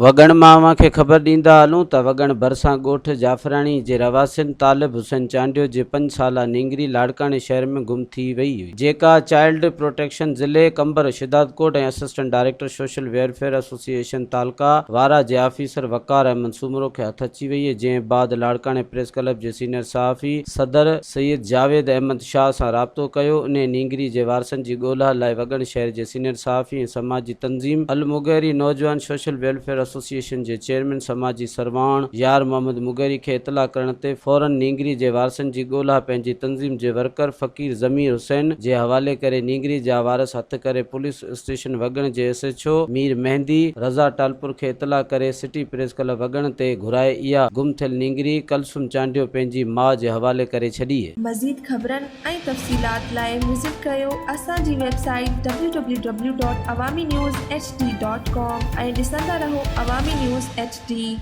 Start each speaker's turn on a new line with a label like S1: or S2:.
S1: वगण मां खे ख़बर ॾींदा हलूं त वगण भरिसां ॻोठ जाफ़राणी जे रवासिन तालिब हुसैन चांडियो जे 5 साला नींगरी लाड़काने शहर में गुम थी वई हुई, जेका चाइल्ड प्रोटेक्शन ज़िले कंबर शिदातकोट ऐं assistant director social welfare association तालका वारा जे ऑफिसर वकार अहमद सूमरो खे हथ अची वई है। जंहिं बाद लाड़काने प्रेस क्लब जे सीनियर सहाफ़ी सदर सैयद जावेद अहमद शाह सां राब्तो कयो। उन नींगरी जे वारसनि जी ॻोल्हा लाइ वगण शहर जे सीनियर सहाफ़ी ऐं समाजी तंज़ीम अल मुगैरी नौजवान सोशल वेलफेयर एसोसिएशन जे चेयरमैन समाजी सरवाण यार मोहम्मद मुगैरी खे इतला करण ते फौरन नींगरी जे वारसनि जी ॻोल्हा पंहिंजी तंज़ीम जे वर्कर फ़कीर ज़मीर हुसैन जे हवाले करे नींगरी जा वारस हथ करे पुलिस स्टेशन वगण जे SHO मीर मेहंदी रज़ा टालपुर खे इतला करे सिटी प्रेस क्लब वगण ते घुराए इहा गुम थियल नींगरी कलसुम चांडियो पंहिंजी माउ जे हवाले करे छॾी आहे।
S2: मज़ीद ख़बरनि ऐं तफ़सीलात लाइ विज़िट कयो असांजी वेबसाइट www.awamiNewsHD.com ऐं ॾिसंदा रहो अवामी न्यूज़ HD।